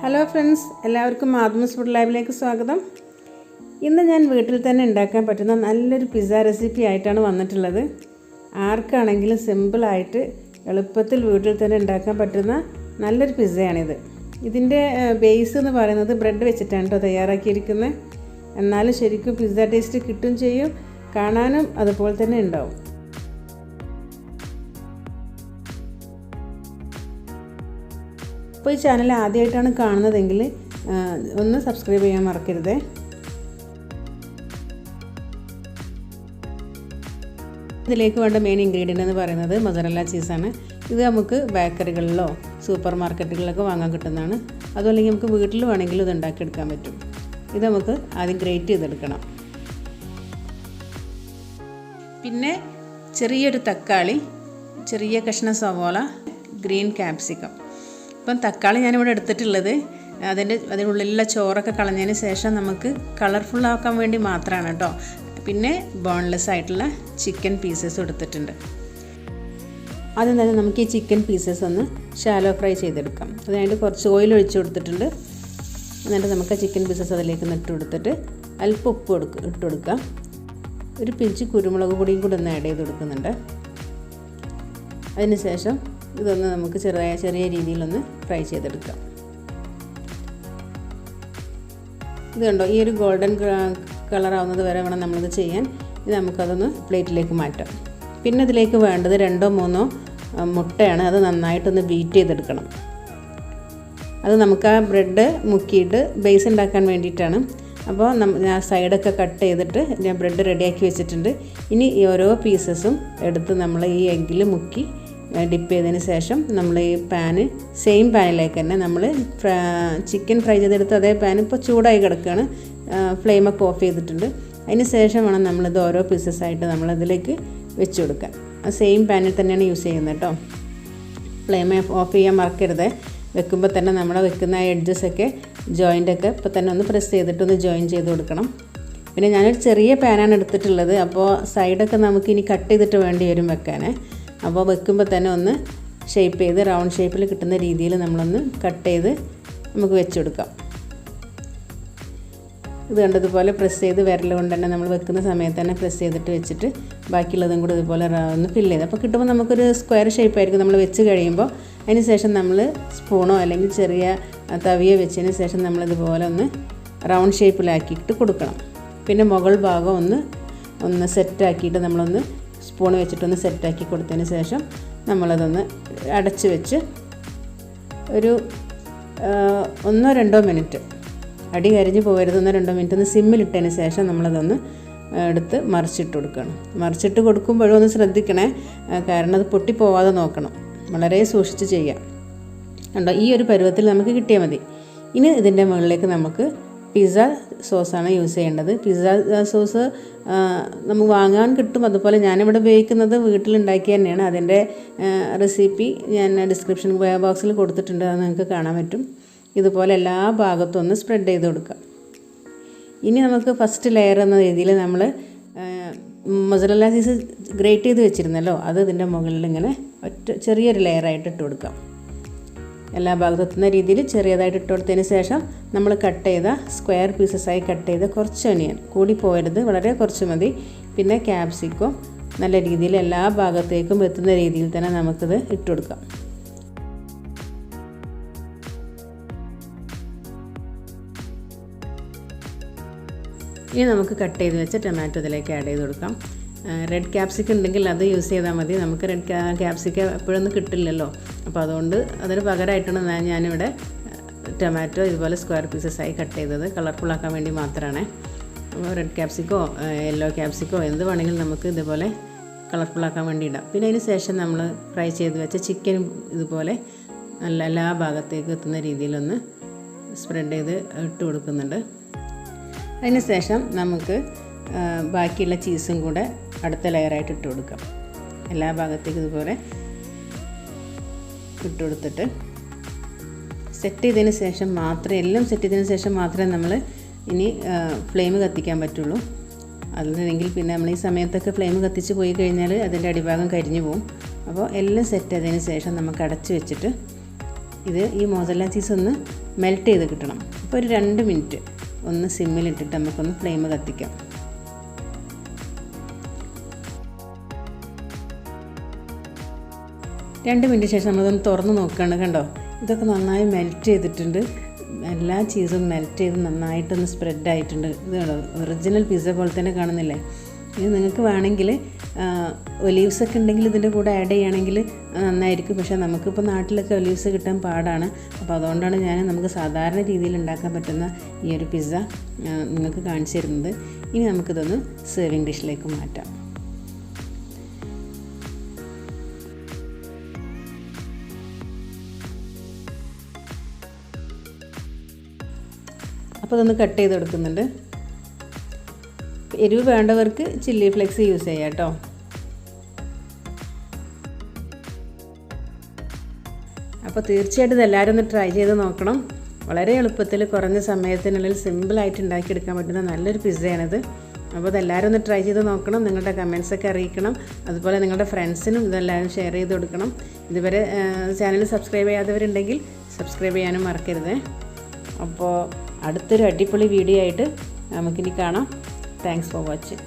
Hello friends, എല്ലാവർക്കും മാധുമസ് food ലാബിലേക്ക് സ്വാഗതം. ഇന്ന് ഞാൻ വീട്ടിൽ തന്നെ ഉണ്ടാക്കാൻ പറ്റുന്ന നല്ലൊരു പിസ്സ റെസിപ്പി ആയിട്ടാണ് വന്നിട്ടുള്ളത്. ആർക്കാണെങ്കിലും സിമ്പിളായിട്ട് എളുപ്പത്തിൽ വീട്ടിൽ തന്നെ ഉണ്ടാക്കാൻ പറ്റുന്ന നല്ലൊരു പിസ്സയാണിത്. ഇതിൻ്റെ ബേസ് എന്ന് പറയുന്നത് ബ്രെഡ് വെച്ചിട്ടാണ് കേട്ടോ തയ്യാറാക്കിയിരിക്കുന്നത്. എന്നാലും ശരിക്കും പിസ്സ ടേസ്റ്റ് കിട്ടും ചെയ്യും, കാണാനും അതുപോലെ തന്നെ ഉണ്ടാവും. അപ്പോൾ ഈ ചാനൽ ആദ്യമായിട്ടാണ് കാണുന്നതെങ്കിൽ ഒന്ന് സബ്സ്ക്രൈബ് ചെയ്യാൻ മറക്കരുതേ. ഇതിലേക്ക് വേണ്ട മെയിൻ ഇൻഗ്രീഡിയൻ്റ് എന്ന് പറയുന്നത് മൊസറല്ല ചീസാണ്. ഇത് നമുക്ക് ബേക്കറികളിലോ സൂപ്പർ മാർക്കറ്റുകളിലൊക്കെ വാങ്ങാൻ കിട്ടുന്നതാണ്. അതുമല്ലെങ്കിൽ നമുക്ക് വീട്ടിൽ വേണമെങ്കിലും ഇത് ഉണ്ടാക്കിയെടുക്കാൻ പറ്റും. ഇത് നമുക്ക് ആദ്യം ഗ്രേറ്റ് ചെയ്തെടുക്കണം. പിന്നെ ചെറിയൊരു തക്കാളി, ചെറിയ കഷ്ണം സവോള, ഗ്രീൻ ക്യാപ്സിക്കം. ഇപ്പം തക്കാളി ഞാനിവിടെ എടുത്തിട്ടുള്ളത് അതിനുള്ളിലുള്ള ചോറൊക്കെ കളഞ്ഞതിന് ശേഷം നമുക്ക് കളർഫുള്ളാക്കാൻ വേണ്ടി മാത്രമാണ് കേട്ടോ. പിന്നെ ബോൺലെസ് ആയിട്ടുള്ള ചിക്കൻ പീസസ് എടുത്തിട്ടുണ്ട്. ആദ്യം തന്നെ നമുക്ക് ഈ ചിക്കൻ പീസസ് ഒന്ന് ഷാലോ ഫ്രൈ ചെയ്തെടുക്കാം. അതിനായിട്ട് കുറച്ച് ഓയിൽ ഒഴിച്ച് കൊടുത്തിട്ടുണ്ട്. എന്നിട്ട് നമുക്ക് ചിക്കൻ പീസസ് അതിലേക്ക് ഇട്ട് കൊടുത്തിട്ട് അല്പം ഉപ്പ് ഇട്ട് കൊടുക്കാം. ഒരു പിഞ്ച് കുരുമുളക് പൊടിയും കൂടി ഒന്ന് ആഡ് ചെയ്ത് കൊടുക്കുന്നുണ്ട്. അതിന് ശേഷം ഇതൊന്ന് നമുക്ക് ചെറിയ രീതിയിലൊന്ന് ഫ്രൈ ചെയ്തെടുക്കാം. ഇത് കണ്ടോ, ഈ ഒരു ഗോൾഡൻ കളർ ആവുന്നത് വരെ വേണം നമ്മളിത് ചെയ്യാൻ. ഇത് നമുക്കതൊന്ന് പ്ലേറ്റിലേക്ക് മാറ്റാം. പിന്നെ ഇതിലേക്ക് വേണ്ടത് 2-3 മുട്ടയാണ്. അത് നന്നായിട്ടൊന്ന് ബീറ്റ് ചെയ്തെടുക്കണം. അത് നമുക്ക് ആ ബ്രെഡ് മുക്കിയിട്ട് ബേസ് ഉണ്ടാക്കാൻ വേണ്ടിയിട്ടാണ്. അപ്പോൾ ഞാൻ സൈഡൊക്കെ കട്ട് ചെയ്തിട്ട് ഞാൻ ബ്രെഡ് റെഡിയാക്കി വെച്ചിട്ടുണ്ട്. ഇനി ഈ ഓരോ പീസസും എടുത്ത് നമ്മൾ ഈ എഗ്ഗിൽ മുക്കി ഡിപ്പ് ചെയ്തതിന് ശേഷം നമ്മൾ ഈ സെയിം പാനിലേക്ക് തന്നെ നമ്മൾ ചിക്കൻ ഫ്രൈ ചെയ്തെടുത്ത് അതേ പാൻ ഇപ്പോൾ ചൂടായി കിടക്കുകയാണ്. ഫ്ലെയിമൊക്കെ ഓഫ് ചെയ്തിട്ടുണ്ട്. അതിന് ശേഷം വേണം നമ്മളിത് ഓരോ പീസസായിട്ട് നമ്മളതിലേക്ക് വെച്ച് കൊടുക്കാൻ. ആ സെയിം പാനിൽ തന്നെയാണ് യൂസ് ചെയ്യുന്നത് കേട്ടോ. ഫ്ലെയിം ഓഫ് ചെയ്യാൻ മറക്കരുത്. വെക്കുമ്പോൾ തന്നെ നമ്മൾ വെക്കുന്ന എഡ്ജസൊക്കെ ജോയിൻ്റൊക്കെ ഇപ്പോൾ തന്നെ ഒന്ന് പ്രസ് ചെയ്തിട്ടൊന്ന് ജോയിൻ ചെയ്ത് കൊടുക്കണം. പിന്നെ ഞാനൊരു ചെറിയ പാനാണ് എടുത്തിട്ടുള്ളത്. അപ്പോൾ സൈഡൊക്കെ നമുക്ക് ഇനി കട്ട് ചെയ്തിട്ട് വേണ്ടി വരും വെക്കാൻ. അപ്പോൾ വെക്കുമ്പോൾ തന്നെ ഒന്ന് ഷേപ്പ് ചെയ്ത് റൗണ്ട് ഷേപ്പിൽ കിട്ടുന്ന രീതിയിൽ നമ്മളൊന്ന് കട്ട് ചെയ്ത് നമുക്ക് വെച്ച് കൊടുക്കാം. ഇത് കണ്ടതുപോലെ പ്രസ് ചെയ്ത് വിരൽ കൊണ്ട് തന്നെ നമ്മൾ വെക്കുന്ന സമയത്ത് തന്നെ പ്രസ് ചെയ്തിട്ട് വെച്ചിട്ട് ബാക്കിയുള്ളതും കൂടി ഇതുപോലെ ഒന്ന് ഫില്ല് ചെയ്ത് അപ്പോൾ കിട്ടുമ്പോൾ നമുക്കൊരു സ്ക്വയർ ഷേപ്പായിരിക്കും നമ്മൾ വെച്ച് കഴിയുമ്പോൾ. അതിന് ശേഷം നമ്മൾ സ്പൂണോ അല്ലെങ്കിൽ ചെറിയ തവിയോ വെച്ചതിന് ശേഷം നമ്മളിതുപോലെ ഒന്ന് റൗണ്ട് ഷേപ്പിലാക്കിയിട്ട് കൊടുക്കണം. പിന്നെ മുകൾ ഭാഗം ഒന്ന് സെറ്റാക്കിയിട്ട് നമ്മളൊന്ന് സ്പൂൺ വെച്ചിട്ടൊന്ന് സെറ്റാക്കി കൊടുത്തതിന് ശേഷം നമ്മളതൊന്ന് അടച്ച് വെച്ച് ഒരു 1-2 മിനിറ്റ്, അടി കരിഞ്ഞ് പോകരുത്, 1-2 മിനിറ്റ് ഒന്ന് സിമ്മിലിട്ടതിന് ശേഷം നമ്മളതൊന്ന് എടുത്ത് മറിച്ചിട്ട് കൊടുക്കണം. മറിച്ചിട്ട് കൊടുക്കുമ്പോഴും ഒന്ന് ശ്രദ്ധിക്കണേ, കാരണം അത് പൊട്ടിപ്പോവാതെ നോക്കണം. വളരെ സൂക്ഷിച്ച് ചെയ്യാം. കണ്ടോ, ഈ ഒരു പരുവത്തിൽ നമുക്ക് കിട്ടിയാൽ മതി. ഇനി ഇതിൻ്റെ മുകളിലേക്ക് നമുക്ക് പിസ്സ സോസാണ് യൂസ് ചെയ്യേണ്ടത്. പിസ്സ സോസ് നമുക്ക് വാങ്ങാൻ കിട്ടും. അതുപോലെ ഞാനിവിടെ ഉപയോഗിക്കുന്നത് വീട്ടിലുണ്ടാക്കി തന്നെയാണ്. അതിൻ്റെ റെസിപ്പി ഞാൻ ഡിസ്ക്രിപ്ഷൻ ബോക്സിൽ കൊടുത്തിട്ടുണ്ട്. അത് നിങ്ങൾക്ക് കാണാൻ പറ്റും. ഇതുപോലെ എല്ലാ ഭാഗത്തും ഒന്ന് സ്പ്രെഡ് ചെയ്ത് കൊടുക്കാം. ഇനി നമുക്ക് ഫസ്റ്റ് ലെയർ എന്ന രീതിയിൽ നമ്മൾ മൊസറല്ല ചീസ് ഗ്രേറ്റ് ചെയ്ത് വെച്ചിരുന്നല്ലോ, അത് ഇതിൻ്റെ മുകളിൽ ഇങ്ങനെ ചെറിയൊരു ലെയറായിട്ട് ഇട്ട് കൊടുക്കാം. എല്ലാ ഭാഗത്തെത്തുന്ന രീതിയിൽ ചെറിയതായിട്ട് ഇട്ട് കൊടുത്തതിന് ശേഷം നമ്മൾ കട്ട് ചെയ്ത സ്ക്വയർ പീസസായി കട്ട് ചെയ്ത് കുറച്ച് ഒനിയൻ, കൂടി പോകരുത്, വളരെ കുറച്ച് മതി. പിന്നെ ക്യാപ്സിക്കോ നല്ല രീതിയിൽ എല്ലാ ഭാഗത്തേക്കും എത്തുന്ന രീതിയിൽ തന്നെ നമുക്കിത് ഇട്ട് കൊടുക്കാം. ഇനി നമുക്ക് കട്ട് ചെയ്ത് വെച്ച ടൊമാറ്റോ ഇതിലേക്ക് ആഡ് ചെയ്ത് കൊടുക്കാം. റെഡ് ക്യാപ്സിക്കം ഉണ്ടെങ്കിൽ അത് യൂസ് ചെയ്താൽ മതി. നമുക്ക് റെഡ് ക്യാപ്സിക്കം എപ്പോഴൊന്നും കിട്ടില്ലല്ലോ. അപ്പോൾ അതുകൊണ്ട് അതിന് പകരമായിട്ടാണ് ഞാനിവിടെ ടൊമാറ്റോ ഇതുപോലെ സ്ക്വയർ പീസസായി കട്ട് ചെയ്തത്. കളർഫുള്ളാക്കാൻ വേണ്ടി മാത്രമാണ്. അപ്പോൾ റെഡ് ക്യാപ്സിക്കോ യെല്ലോ ക്യാപ്സിക്കോ എന്ത് വേണമെങ്കിലും നമുക്ക് ഇതുപോലെ കളർഫുള്ളാക്കാൻ വേണ്ടി ഇടാം. പിന്നെ അതിന് ശേഷം നമ്മൾ ഫ്രൈ ചെയ്ത് വെച്ച ചിക്കൻ ഇതുപോലെ നല്ല എല്ലാ ഭാഗത്തേക്ക് എത്തുന്ന രീതിയിലൊന്ന് സ്പ്രെഡ് ചെയ്ത് ഇട്ട് കൊടുക്കുന്നുണ്ട്. അതിന് ശേഷം നമുക്ക് ബാക്കിയുള്ള ചീസും കൂടെ അടുത്ത ലെയറായിട്ട് ഇട്ട് കൊടുക്കാം. എല്ലാ ഭാഗത്തേക്കും ഇതുപോലെ ഇട്ട് കൊടുത്തിട്ട് സെറ്റ് ചെയ്തതിന് ശേഷം മാത്രമേ എല്ലാം സെറ്റ് ചെയ്തതിന് ശേഷം മാത്രമേ നമ്മൾ ഇനി ഫ്ലെയിം കത്തിക്കാൻ പറ്റുള്ളൂ. അല്ലെങ്കിൽ പിന്നെ നമ്മൾ ഈ സമയത്തൊക്കെ ഫ്ലെയിം കത്തിച്ച് പോയി കഴിഞ്ഞാൽ അതിൻ്റെ അടിഭാഗം കരിഞ്ഞു പോകും. അപ്പോൾ എല്ലാം സെറ്റ് ചെയ്തതിന് ശേഷം നമുക്ക് അടച്ച് വെച്ചിട്ട് ഈ മോസറല്ല ചീസ് ഒന്ന് മെൽറ്റ് ചെയ്ത് കിട്ടണം. അപ്പോൾ ഒരു 2 മിനിറ്റ് ഒന്ന് സിമ്മിലിട്ടിട്ട് നമുക്കൊന്ന് ഫ്ലെയിം കത്തിക്കാം. രണ്ട് മിനിറ്റ് ശേഷം നമ്മളതൊന്ന് തുറന്ന് നോക്കുകയാണ്. കണ്ടോ, ഇതൊക്കെ നന്നായി മെൽറ്റ് ചെയ്തിട്ടുണ്ട്. എല്ലാ ചീസും മെൽറ്റ് ചെയ്ത് നന്നായിട്ടൊന്ന് സ്പ്രെഡ് ആയിട്ടുണ്ട്. ഇത് കണ്ടോ, ഒറിജിനൽ പിസ്സ പോലെ തന്നെ കാണുന്നില്ലേ? ഇത് നിങ്ങൾക്ക് വേണമെങ്കിൽ ഒലീവ്സൊക്കെ ഉണ്ടെങ്കിൽ ഇതിൻ്റെ കൂടെ ആഡ് ചെയ്യുകയാണെങ്കിൽ നന്നായിരിക്കും. പക്ഷേ നമുക്കിപ്പോൾ നാട്ടിലൊക്കെ ഒലീവ്സ് കിട്ടാൻ പാടാണ്. അപ്പോൾ അതുകൊണ്ടാണ് നമുക്ക് സാധാരണ രീതിയിൽ ഉണ്ടാക്കാൻ പറ്റുന്ന ഈ ഒരു പിസ്സ നിങ്ങൾക്ക് കാണിച്ചു തരുന്നത്. ഇനി നമുക്കിതൊന്ന് സെർവിങ് ഡിഷിലേക്ക് മാറ്റാം. അപ്പോൾ ഇതൊന്ന് കട്ട് ചെയ്ത് കൊടുക്കുന്നുണ്ട്. എരിവ് വേണ്ടവർക്ക് ചില്ലി ഫ്ലേക്സ് യൂസ് ചെയ്യാം കേട്ടോ. അപ്പോൾ തീർച്ചയായിട്ടും ഇതെല്ലാവരും ഒന്ന് ട്രൈ ചെയ്ത് നോക്കണം. വളരെ എളുപ്പത്തിൽ കുറഞ്ഞ സമയത്തിനുള്ളിൽ സിമ്പിളായിട്ട് ഉണ്ടാക്കിയെടുക്കാൻ പറ്റുന്ന നല്ലൊരു പിസ്സയാണിത്. അപ്പോൾ ഇതെല്ലാവരും ഒന്ന് ട്രൈ ചെയ്ത് നോക്കണം. നിങ്ങളുടെ കമൻസൊക്കെ അറിയിക്കണം. അതുപോലെ നിങ്ങളുടെ ഫ്രണ്ട്സിനും ഇതെല്ലാവരും ഷെയർ ചെയ്ത് കൊടുക്കണം. ഇതുവരെ ചാനൽ സബ്സ്ക്രൈബ് ചെയ്യാത്തവരുണ്ടെങ്കിൽ സബ്സ്ക്രൈബ് ചെയ്യാനും മറക്കരുത്. അപ്പോൾ അടുത്തൊരു അടിപൊളി വീഡിയോ ആയിട്ട് നമുക്കിനി കാണാം. Thanks for watching.